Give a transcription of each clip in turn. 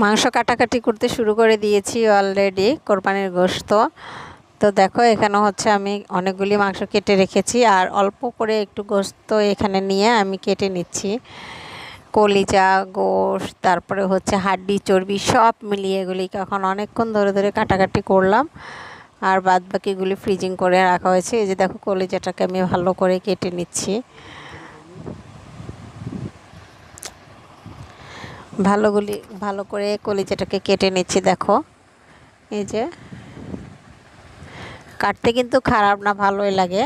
মাংস কাটাকাটি করতে শুরু করে দিয়েছি অলরেডি, কোরবানির গোশত। তো দেখো এখানে হচ্ছে আমি অনেকগুলি মাংস কেটে রেখেছি আর অল্প করে একটু গোশত এখানে নিয়ে আমি কেটে নিচ্ছি। কলিজা, গোশত, তারপরে হচ্ছে হাড্ডি, চর্বি সব মিলিয়ে এগুলিকে এখন অনেকক্ষণ ধরে ধরে কাটাকাটি করলাম আর বাদ বাকিগুলি ফ্রিজিং করে রাখা হয়েছে। এই যে দেখো কলিজাটাকে আমি ভালো করে কেটে নিচ্ছি, ভালো করে কলিজাটাকে কেটে নিচ্ছি। দেখো এই যে কাটতে কিন্তু খারাপ না, ভালোই লাগে।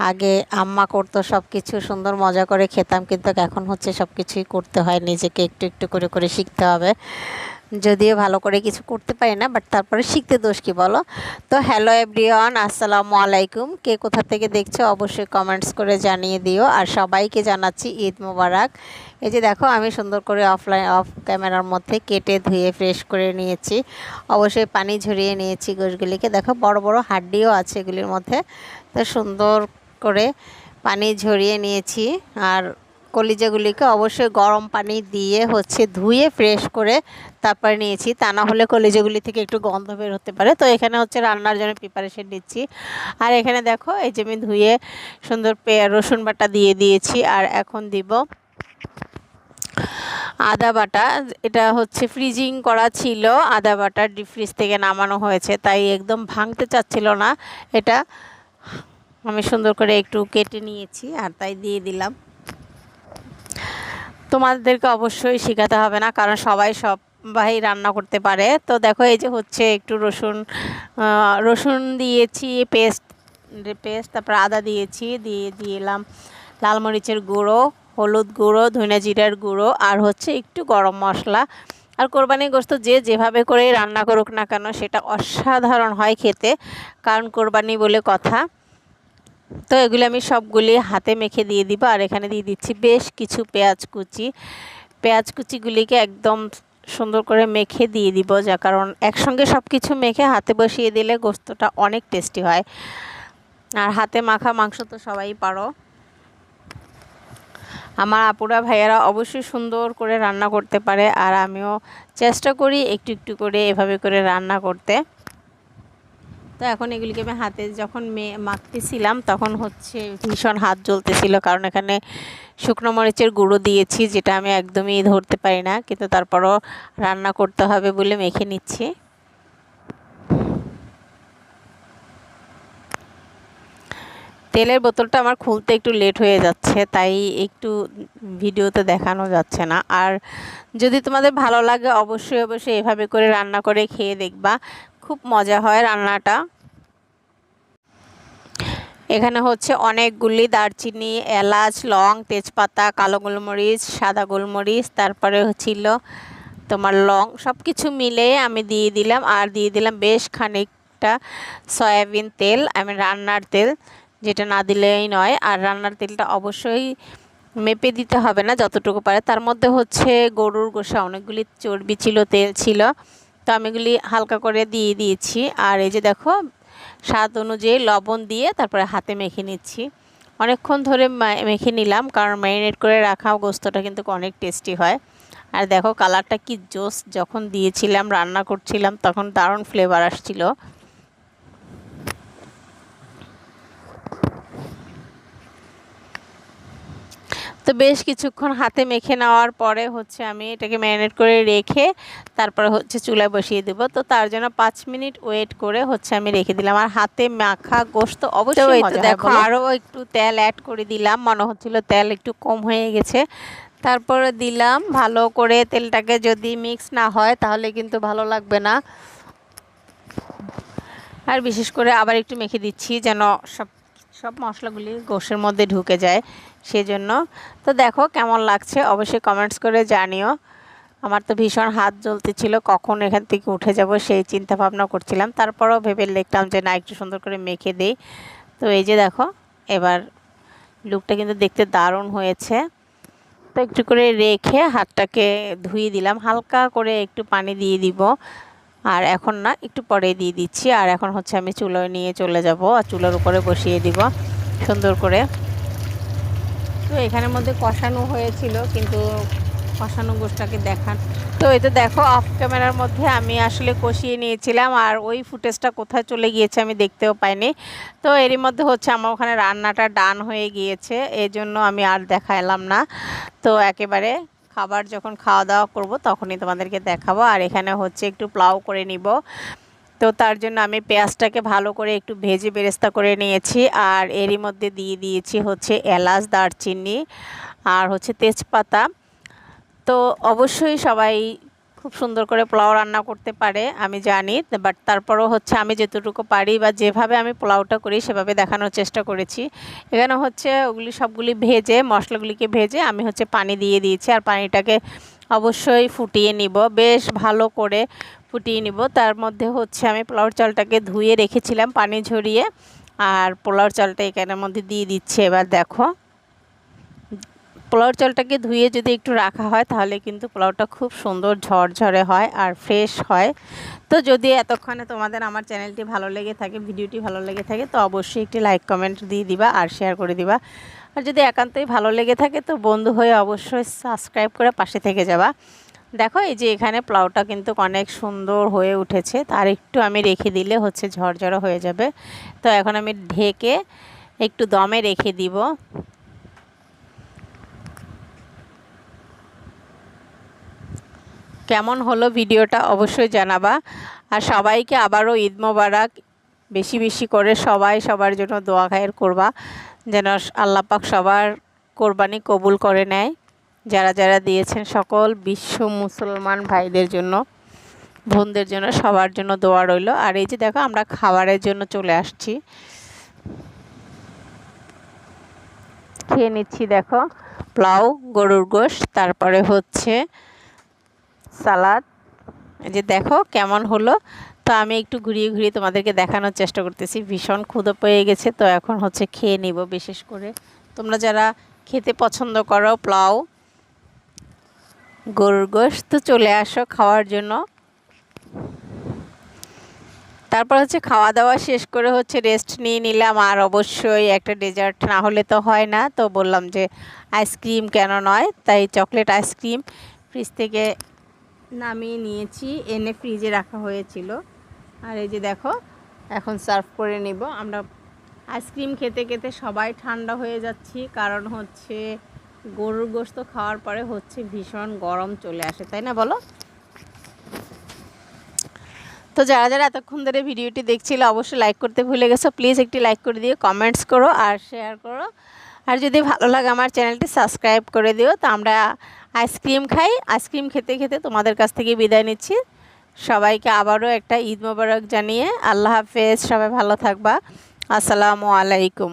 আগে আম্মা করতো সব কিছু সুন্দর মজা করে খেতাম, কিন্তু এখন হচ্ছে সব কিছুই করতে হয়, নিজেকে একটু একটু করে করে শিখতে হবে। যদিও ভালো করে কিছু করতে পারি না, বাট তারপরে শিখতে দোষ কি বলো। তো হ্যালো এভরিওয়ান, আসসালামু আলাইকুম। কে কোথা থেকে দেখছো অবশ্যই কমেন্টস করে জানিয়ে দিও, আর সবাইকে জানাচ্ছি ঈদ মোবারক। এই যে দেখো আমি সুন্দর করে অফ ক্যামেরার মধ্যে কেটে ধুয়ে ফ্রেশ করে নিয়েছি, অবশ্যই পানি ঝরিয়ে নিয়েছি গোশগুলিকে। দেখো বড় বড় হাড্ডিও আছে এগুলির মধ্যে, তো সুন্দর করে পানি ঝরিয়ে নিয়েছি। আর কলিজাগুলিকে অবশ্যই গরম পানি দিয়ে হচ্ছে ধুয়ে ফ্রেশ করে তারপরে নিয়েছি, তা না হলে কলিজাগুলি থেকে একটু গন্ধ বের হতে পারে। তো এখানে হচ্ছে রান্নার জন্য প্রিপারেশন নিচ্ছি। আর এখানে দেখো এই যে আমি ধুয়ে সুন্দর রসুন বাটা দিয়ে দিয়েছি, আর এখন দিব আদা বাটা। এটা হচ্ছে ফ্রিজিং করা ছিল আদা বাটা, ডিপ ফ্রিজ থেকে নামানো হয়েছে, তাই একদম ভাঙতে চাচ্ছিল না। এটা আমি সুন্দর করে একটু কেটে নিয়েছি আর তাই দিয়ে দিলাম। তোমাদেরকে অবশ্যই শেখাতে হবে না, কারণ সবাই রান্না করতে পারে। তো দেখো এই যে হচ্ছে একটু রসুন দিয়েছি পেস্ট, তারপর আদা দিয়েছি, দিয়ে দিলাম লাল মরিচের গুঁড়ো, হলুদ গুঁড়ো, ধনে জিরার গুঁড়ো, আর হচ্ছে একটু গরম মশলা। আর কোরবানির গোশত যে যেভাবে করে রান্না করুক না কেন সেটা অসাধারণ হয় খেতে, কারণ কোরবানি বলে কথা। তো এগুলি আমি সবগুলি হাতে মেখে দিয়ে দিব। আর এখানে দিয়ে দিচ্ছি বেশ কিছু পেঁয়াজ কুচিগুলিকে একদম সুন্দর করে মেখে দিয়ে দিব, যা কারণ একসঙ্গে সব কিছু মেখে হাতে বসিয়ে দিলে গোশতটা অনেক টেস্টি হয়। আর হাতে মাখা মাংস তো সবাই পারো। আমার আপুরা ভাইয়ারা অবশ্যই সুন্দর করে রান্না করতে পারে, আর আমিও চেষ্টা করি একটু একটু করে এভাবে করে রান্না করতে। তো এখন এগুলিকে আমি হাতে যখন মাখতেছিলাম তখন হচ্ছে ভীষণ হাত জ্বলতেছিল, কারণ এখানে শুকনো মরিচের গুঁড়ো দিয়েছি, যেটা আমি একদমই ধরতে পারি না, কিন্তু তারপরও রান্না করতে হবে বলে মেখে নিচ্ছি। তেলের বোতলটা আমার খুলতে একটু লেট হয়ে যাচ্ছে, তাই একটু ভিডিওতে দেখানো যাচ্ছে না। আর যদি তোমাদের ভালো লাগে অবশ্যই এভাবে করে রান্না করে খেয়ে দেখবা, খুব মজা হয় রান্নাটা। এখানে হচ্ছে অনেকগুলি দারচিনি, এলাচ, লং, তেজপাতা, কালো গোলমরিচ, সাদা গোলমরিচ, তারপরে ছিল তোমার লং, সব কিছু মিলে আমি দিয়ে দিলাম। আর দিয়ে দিলাম বেশ খানিকটা সয়াবিন তেল, আমি রান্নার তেল, যেটা না দিলেই নয়। আর রান্নার তেলটা অবশ্যই মেপে দিতে হবে না, যতটুকু পারে। তার মধ্যে হচ্ছে গরুর গোশা অনেকগুলি চর্বি ছিল, তেল ছিল, তো আমি এগুলি হালকা করে দিয়ে দিয়েছি। আর এই যে দেখো স্বাদ অনুযায়ী লবণ দিয়ে তারপরে হাতে মেখে নিচ্ছি। অনেকক্ষণ ধরে মেখে নিলাম, কারণ ম্যারিনেট করে রাখা গোশতটা কিন্তু অনেক টেস্টি হয়। আর দেখো কালারটা কি জোস, যখন দিয়েছিলাম রান্না করছিলাম তখন দারুণ ফ্লেভার আসছিল। তো বেশ কিছুক্ষণ হাতে মেখে নেওয়ার পরে হচ্ছে আমি এটাকে ম্যারিনেট করে রেখে তারপরে হচ্ছে চুলায় বসিয়ে দেব। তো তার জন্য 5 মিনিট ওয়েট করে হচ্ছে আমি রেখে দিলাম। আর হাতে মাখা গোশত অবশ্যই মজা হয়। দেখো আরও একটু তেল অ্যাড করে দিলাম, মনে হচ্ছিল তেল একটু কম হয়ে গেছে, তারপরে দিলাম। ভালো করে তেলটাকে যদি মিক্স না হয় তাহলে কিন্তু ভালো লাগবে না। আর বিশেষ করে আবার একটু মেখে দিচ্ছি যেন সব মশলাগুলি গোশের মধ্যে ঢুকে যায়, সেজন্য। তো দেখো কেমন লাগছে অবশ্যই কমেন্টস করে জানিও। আমার তো ভীষণ হাত জ্বলতেছিল, কখন এখান থেকে উঠে যাব সেই চিন্তা ভাবনা করছিলাম, তারপরেও ভেবে দেখলাম যে না, একটু সুন্দর করে মেখে দেই। তো এই যে দেখো এবার লুকটা কিন্তু দেখতে দারুণ হয়েছে। তো একটু করে রেখে হাতটাকে ধুয়ে দিলাম, হালকা করে একটু পানি দিয়ে দিব। আর এখন না, একটু পরে দিয়ে দিচ্ছি। আর এখন হচ্ছে আমি চুলোয় নিয়ে চলে যাব আর চুলার উপরে বসিয়ে দিব সুন্দর করে। তো এখানের মধ্যে কষানো হয়েছিল, কিন্তু কষানো গোশটাকে দেখান। তো এই তো দেখো অফ ক্যামেরার মধ্যে আমি আসলে কষিয়ে নিয়েছিলাম, আর ওই ফুটেজটা কোথায় চলে গিয়েছে আমি দেখতেও পাইনি। তো এরই মধ্যে হচ্ছে আমার ওখানে রান্নাটা ডান হয়ে গিয়েছে, এই জন্য আমি আর দেখালাম না। তো একেবারে খাবার যখন খাওয়া দাওয়া করব তখনই তোমাদেরকে দেখাবো। আর এখানে হচ্ছে একটু পোলাও করে নিব, তো তার জন্য আমি পেঁয়াজটাকে ভালো করে একটু ভেজে বেরেস্তা করে নিয়েছি। আর এরই মধ্যে দিয়ে দিয়েছি হচ্ছে এলাচ, দারচিনি আর হচ্ছে তেজপাতা। তো অবশ্যই সবাই খুব সুন্দর করে পোলাও রান্না করতে পারে আমি জানি, বাট তারপরও হচ্ছে আমি যতটুকু পারি বা যেভাবে আমি পোলাওটা করি সেভাবে দেখানোর চেষ্টা করেছি। এখানে হচ্ছে ওগুলি সবগুলি ভেজে, মশলাগুলিকে ভেজে আমি হচ্ছে পানি দিয়ে দিয়েছি। আর পানিটাকে অবশ্যই ফুটিয়ে নিব, বেশ ভালো করে ফুটিয়ে নিব। তার মধ্যে হচ্ছে আমি পোলাওর চালটাকে ধুয়ে রেখেছিলাম পানি ঝরিয়ে, আর পোলাওর চালটা এখানের মধ্যে দিয়ে দিচ্ছি। এবার দেখো পোলাওর চালটাকে ধুয়ে যদি একটু রাখা হয় তাহলে কিন্তু পোলাওটা খুব সুন্দর ঝরঝরে হয় আর ফ্রেশ হয়। তো যদি এতক্ষণে তোমাদের আমার চ্যানেলটি ভালো লেগে থাকে, ভিডিওটি ভালো লেগে থাকে, তো অবশ্যই একটি লাইক কমেন্ট দিয়ে দিবা আর শেয়ার করে দিবা। আর যদি একান্তই ভালো লেগে থাকে তো বন্ধু হয়ে অবশ্যই সাবস্ক্রাইব করে পাশে থেকে যাবা। দেখো এই যে এখানে পোলাওটা কিন্তু অনেক সুন্দর হয়ে উঠেছে, তার একটু আমি রেখে দিলে হচ্ছে ঝরঝরে হয়ে যাবে। তো এখন আমি ঢেকে একটু দমে রেখে দিব। কেমন হলো ভিডিওটা অবশ্যই জানাবা। আর সবাইকে আবারও ঈদ মোবারক। বেশি বেশি করে সবাই সবার জন্য দোয়া খায়ের করবা, যেন আল্লাহ পাক সবার কোরবানি কবুল করে নেয়। যারা যারা দিয়েছেন সকল বিশ্ব মুসলমান ভাইদের জন্য, বোনদের জন্য, সবার জন্য দোয়া রইল। আর এই যে দেখো আমরা খাবারের জন্য চলে আসছি, খেয়ে নিচ্ছি। দেখো পোলাও, গরুর গোশত, তারপরে হচ্ছে সালাদ। এই যে দেখো কেমন হলো। তো আমি একটু ঘুরিয়ে ঘুরিয়ে তোমাদেরকে দেখানোর চেষ্টা করতেছি। ভীষণ ক্ষুধা পেয়ে গেছে, তো এখন হচ্ছে খেয়ে নিব। বিশেষ করে তোমরা যারা খেতে পছন্দ করো পোলাও, গরুর গোশত, তো চলে আসো খাওয়ার জন্য। তারপর হচ্ছে খাওয়া দাওয়া শেষ করে হচ্ছে রেস্ট নিয়ে নিলাম। আর অবশ্যই একটা ডেজার্ট না হলে তো হয় না, তো বললাম যে আইসক্রিম কেন নয়, তাই চকলেট আইসক্রিম ফ্রিজ থেকে নামিয়ে নিয়েছি, এনে ফ্রিজে রাখা হয়েছিল। আর এই যে দেখো এখন সার্ভ করে নিব। আমরা আইসক্রিম খেতে খেতে সবাই ঠান্ডা হয়ে যাচ্ছি, কারণ হচ্ছে গরুর গোশত খাওয়ার পরে হচ্ছে ভীষণ গরম চলে আসে, তাই না বলো? তো যারা যারা এতক্ষণ ধরে ভিডিওটি দেখছিলে অবশ্যই লাইক করতে ভুলে গেছো, প্লিজ একটি লাইক করে দিও, কমেন্টস করো আর শেয়ার করো। আর যদি ভালো লাগে আমার চ্যানেলটি সাবস্ক্রাইব করে দিও। তো আমরা আইসক্রিম খাই, আইসক্রিম খেতে খেতে তোমাদের কাছ থেকে বিদায় নিচ্ছি। সবাইকে আবারও একটা ঈদ মোবারক জানিয়ে আল্লাহ হাফেজ, সবাই ভালো থাকবা। আসসালামু আলাইকুম।